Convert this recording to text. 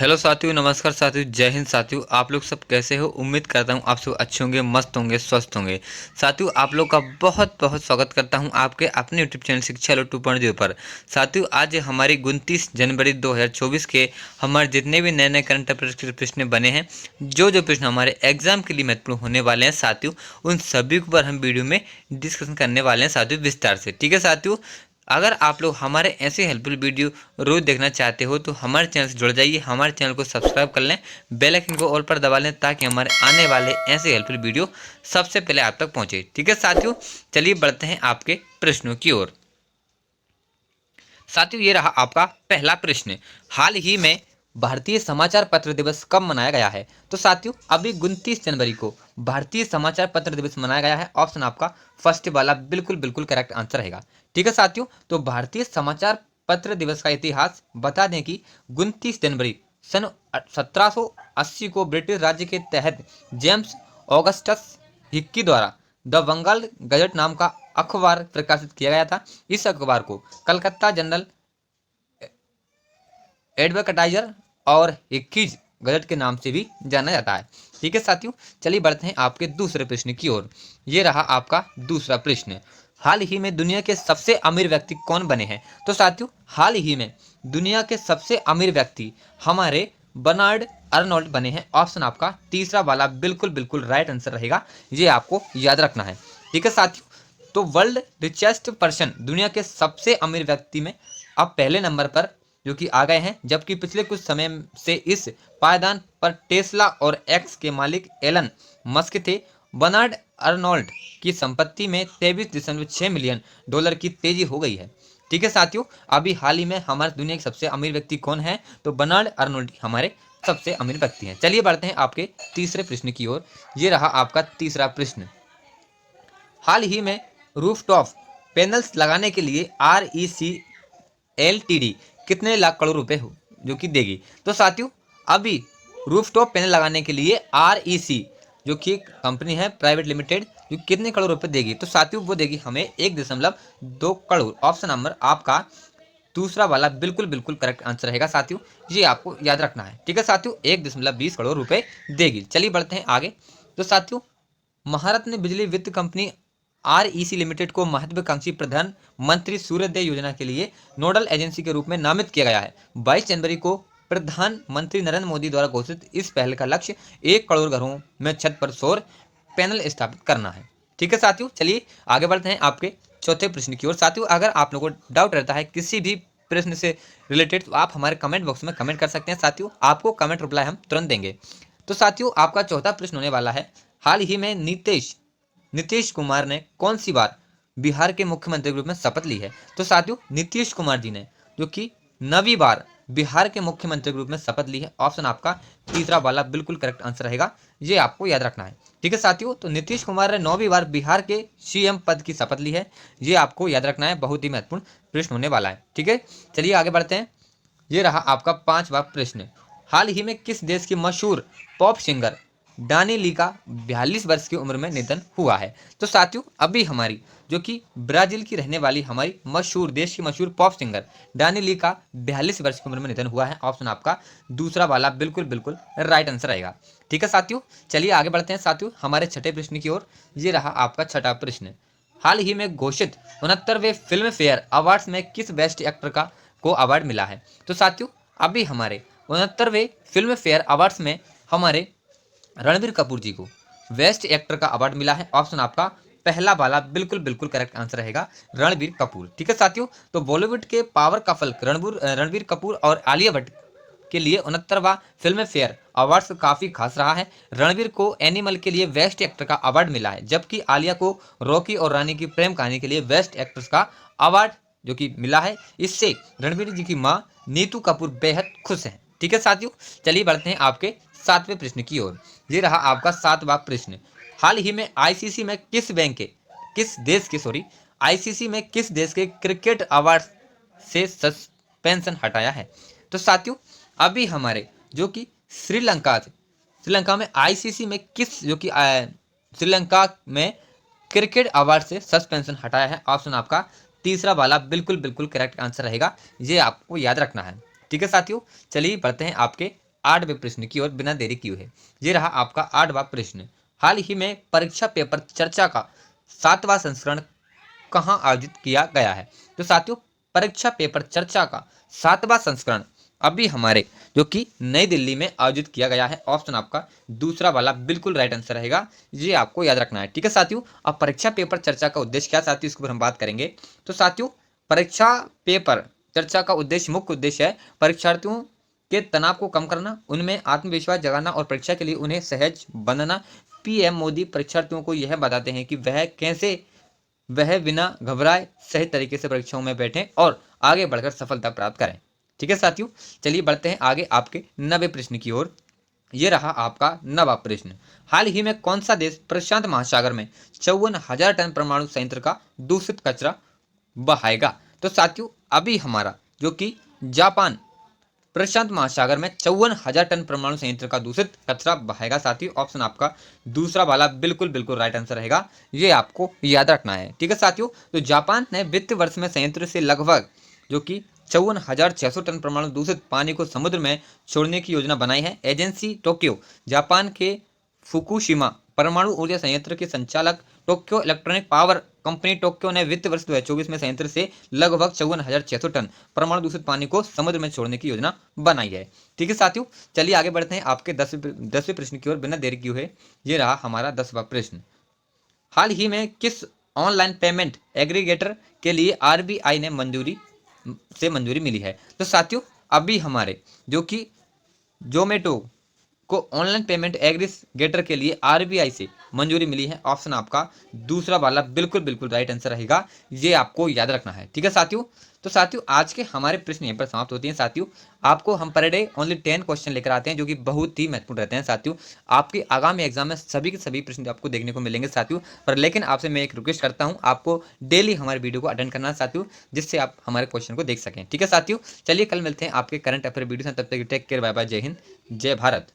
Hello साथियों, नमस्कार साथियों, जय हिंद साथियों। आप लोग सब कैसे हो? उम्मीद करता हूँ आप सब अच्छे होंगे, मस्त होंगे, स्वस्थ होंगे। साथियों, आप लोग का बहुत बहुत स्वागत करता हूँ आपके अपने यूट्यूब चैनल शिक्षा लो 2.0 पर। साथियों, आज हमारी 29 जनवरी 2024 के हमारे जितने भी नए नए करंट अफेयर्स के प्रश्न बने हैं, जो प्रश्न हमारे एग्जाम के लिए महत्वपूर्ण होने वाले हैं साथियों, उन सभी के ऊपर हम वीडियो में डिस्कशन करने वाले हैं साथियों, विस्तार से। ठीक है साथियों, अगर आप लोग हमारे ऐसे हेल्पफुल वीडियो रोज देखना चाहते हो तो हमारे चैनल से जुड़ जाइए, हमारे चैनल को सब्सक्राइब कर लें, बेल आइकन को ऑल पर दबा लें ताकि हमारे आने वाले ऐसे हेल्पफुल वीडियो सबसे पहले आप तक पहुंचे। ठीक है साथियों, चलिए बढ़ते हैं आपके प्रश्नों की ओर। साथियों, ये रहा आपका पहला प्रश्न। हाल ही में भारतीय समाचार पत्र दिवस कब मनाया गया है? तो साथियों, अभी 29 जनवरी को भारतीय समाचार पत्र दिवस मनाया गया है। ऑप्शन आपका फर्स्ट वाला बिल्कुल बिल्कुल करेक्ट आंसर रहेगा। ठीक है साथियों, तो भारतीय समाचार पत्र दिवस का इतिहास बता दें कि 29 जनवरी सन 1780 को ब्रिटिश राज्य के तहत जेम्स ऑगस्टस हिक्की द्वारा द बंगाल गजट नाम का अखबार प्रकाशित किया गया था। इस अखबार को कलकत्ता जनरल एडवरटाइजर और इक्कीज गजट के नाम से भी जाना जाता है। ठीक है साथियों, चलिए बढ़ते हैं आपके दूसरे प्रश्न की ओर। ये रहा आपका दूसरा प्रश्न। हाल ही में दुनिया के सबसे अमीर व्यक्ति कौन बने हैं? तो साथियों, हाल ही में दुनिया के सबसे अमीर व्यक्ति हमारे बर्नार्ड अर्नोल्ड बने हैं। ऑप्शन आपका तीसरा वाला बिल्कुल बिल्कुल राइट आंसर रहेगा, ये आपको याद रखना है। ठीक है साथियों, तो वर्ल्ड रिचेस्ट पर्सन दुनिया के सबसे अमीर व्यक्ति में अब पहले नंबर पर जो कि आ गए हैं, जबकि पिछले कुछ समय से इस पायदान पर टेस्ला और एक्स के मालिक एलन मस्क थे। बर्नार्ड अर्नोल्ड की संपत्ति में 23.6 मिलियन डॉलर की तेजी हो गई है। ठीक है साथियों, अभी हाल ही में हमारे दुनिया के सबसे अमीर व्यक्ति कौन है? तो बर्नार्ड अर्नोल्ड हमारे सबसे अमीर व्यक्ति हैं। चलिए बढ़ते हैं आपके तीसरे प्रश्न की ओर। ये रहा आपका तीसरा प्रश्न। हाल ही में रूफटॉप पैनल्स लगाने के लिए REC LTD कितने लाख करोड़ रुपए हो जो कि देगी? तो साथियों, अभी रूफटॉप पैनल लगाने के लिए REC जो कि एक कंपनी है प्राइवेट लिमिटेड, जो कितने करोड़ रुपए देगी? तो साथियों, वो देगी हमें 1.2 करोड़। ऑप्शन नंबर आपका दूसरा वाला बिल्कुल बिल्कुल करेक्ट आंसर रहेगा साथियों, ये आपको याद रखना है। ठीक है साथियों, 1.20 करोड़ रुपए देगी। चलिए बढ़ते हैं आगे। तो साथियों, महारत्न बिजली वित्त कंपनी REC लिमिटेड को महत्वाकांक्षी प्रधानमंत्री सूर्योदय योजना के लिए नोडल एजेंसी के रूप में नामित किया गया है। 22 जनवरी को प्रधानमंत्री नरेंद्र मोदी द्वारा घोषित इस पहल का लक्ष्य 1 करोड़ घरों में छत पर सौर पैनल स्थापित करना है। ठीक है साथियों, चलिए आगे बढ़ते हैं आपके चौथे प्रश्न की ओर। साथियों, अगर आप लोगों को डाउट रहता है किसी भी प्रश्न से रिलेटेड तो आप हमारे कमेंट बॉक्स में कमेंट कर सकते हैं। साथियों, आपको कमेंट रिप्लाई हम तुरंत देंगे। तो साथियों, आपका चौथा प्रश्न होने वाला है। हाल ही में नीतीश कुमार ने कौन सी बार बिहार के मुख्यमंत्री के रूप में शपथ ली है? तो साथियों, नीतीश कुमार जी ने जो कि 9वीं बार बिहार के मुख्यमंत्री के रूप में शपथ ली है। ऑप्शन आपका तीसरा वाला बिल्कुल करेक्ट आंसर रहेगा, ये आपको याद रखना है। ठीक है साथियों, तो नीतीश कुमार ने 9वीं बार बिहार के CM पद की शपथ ली है, ये आपको याद रखना है, बहुत ही महत्वपूर्ण प्रश्न होने वाला है। ठीक है, चलिए आगे बढ़ते हैं। ये रहा आपका पांचवा प्रश्न। हाल ही में किस देश की मशहूर पॉप सिंगर डानी ली का 42 वर्ष की उम्र में निधन हुआ है? तो साथियों, अभी हमारी जो कि ब्राजील की रहने वाली हमारी मशहूर देश की मशहूर पॉप सिंगर डानी ली का 42 वर्ष की उम्र में निधन हुआ है। ऑप्शन आपका दूसरा वाला बिल्कुल बिल्कुल राइट आंसर रहेगा। ठीक है साथियों, चलिए आगे बढ़ते हैं साथियों हमारे छठे प्रश्न की ओर। ये रहा आपका छठा प्रश्न। हाल ही में घोषित 69वें फिल्म फेयर अवार्ड्स में किस बेस्ट एक्टर का को अवार्ड मिला है? तो साथियों, अभी हमारे 69वें फिल्म फेयर अवार्ड्स में हमारे रणबीर कपूर जी को बेस्ट एक्टर का अवार्ड मिला है। ऑप्शन आपका पहला वाला बिल्कुल बिल्कुल करेक्ट आंसर रहेगा, रणबीर कपूर। ठीक है साथियों, तो बॉलीवुड के पावर कपल रणबीर कपूर और आलिया भट्ट के लिए 69वां फिल्म फेयर अवार्ड्स काफी खास रहा है। रणबीर को एनिमल के लिए बेस्ट एक्टर का अवार्ड मिला है, जबकि आलिया को रॉकी और रानी की प्रेम कहानी के लिए बेस्ट एक्ट्रेस का अवार्ड जो कि मिला है। इससे रणबीर जी की मां नीतू कपूर बेहद खुश हैं। ठीक है साथियों, चलिए बढ़ते हैं आपके सातवें प्रश्न की ओर। ये रहा आपका सातवां प्रश्न। हाल ही में आईसीसी में किस देश के क्रिकेट अवार्ड से सस्पेंशन हटाया है? तो साथियों, अभी हमारे जो कि श्रीलंका में आईसीसी में किस जो कि श्रीलंका में क्रिकेट अवार्ड से सस्पेंशन हटाया है? ऑप्शन आपका तीसरा वाला बिल्कुल बिल्कुल करेक्ट आंसर रहेगा, ये आपको याद रखना है। ठीक है साथियों, चलिए बढ़ते हैं आपके 8वें प्रश्न की ओर बिना देरी किए है। ये रहा आपका 8वां प्रश्न। हाल ही में परीक्षा पेपर चर्चा का 7वां संस्करण कहाँ आयोजित किया गया है? तो साथियों, परीक्षा पेपर चर्चा का 7वां संस्करण अभी हमारे जो कि नई दिल्ली में आयोजित किया गया है। ऑप्शन आपका दूसरा वाला बिल्कुल राइट आंसर रहेगा, ये आपको याद रखना है। ठीक है साथियों, अब परीक्षा पेपर चर्चा का उद्देश्य क्या साथियों, इसके ऊपर हम बात करेंगे। तो साथियों, परीक्षा पेपर चर्चा का उद्देश्य, मुख्य उद्देश्य है परीक्षार्थियों के तनाव को कम करना, उनमें आत्मविश्वास जगाना और परीक्षा के लिए उन्हें सहज बनाना। पीएम मोदी परीक्षार्थियों को यह बताते हैं कि वह बिना घबराए सही तरीके से परीक्षाओं में बैठें और आगे बढ़कर सफलता प्राप्त करें। ठीक है साथियों, चलिए बढ़ते हैं आगे आपके 9वें प्रश्न की ओर। ये रहा आपका 9वां प्रश्न। हाल ही में कौन सा देश प्रशांत महासागर में 54,000 टन परमाणु संयंत्र का दूषित कचरा बहाएगा? तो साथियों, अभी हमारा जो कि जापान प्रशांत महासागर में 54,000 टन परमाणु संयंत्र का दूषित कचरा बहाएगा। साथियों, ऑप्शन आपका दूसरा वाला बिल्कुल बिल्कुल राइट आंसर रहेगा, ये आपको याद रखना है। ठीक है साथियों, तो जापान ने वित्त वर्ष में संयंत्र से लगभग जो कि 54,600 टन परमाणु दूषित पानी को समुद्र में छोड़ने की योजना बनाई है। एजेंसी टोक्यो जापान के फुकुशिमा परमाणु ऊर्जा संयंत्र के संचालक Tokyo electronic power company Tokyo ने वित्त वर्ष 2024 में संयंत्र से लगभग 54,600 टन परमाणु दूषित पानी को समुद्र में छोड़ने की योजना बनाई है। ठीक है साथियों, चलिए आगे बढ़ते हैं आपके 10वें प्रश्न की ओर बिना देरी किए हुए। ये रहा हमारा 10वां प्रश्न। हाल ही में किस ऑनलाइन पेमेंट एग्रीगेटर के लिए आरबीआई ने मंजूरी मिली है? तो साथियों, अभी हमारे जो कि जोमेटो को ऑनलाइन पेमेंट एग्रीगेटर के लिए आरबीआई से मंजूरी मिली है। ऑप्शन आपका दूसरा वाला बिल्कुल बिल्कुल राइट आंसर रहेगा, ये आपको याद रखना है। ठीक है साथियों, तो साथियों आज के हमारे प्रश्न यहीं पर समाप्त होते हैं। साथियों, आपको हम पर डे ओनली 10 क्वेश्चन लेकर आते हैं जो कि बहुत ही महत्वपूर्ण रहते हैं। साथियों, आपके आगामी एग्जाम में सभी के सभी प्रश्न आपको देखने को मिलेंगे साथियों, पर लेकिन आपसे मैं एक रिक्वेस्ट करता हूँ, आपको डेली हमारे वीडियो को अटेंड करना साथियों, जिससे आप हमारे क्वेश्चन को देख सकें। ठीक है साथियों, चलिए कल मिलते हैं आपके करंट अफेयर वीडियो से, तब तक टेक केयर, बाय बाय, जय हिंद, जय भारत।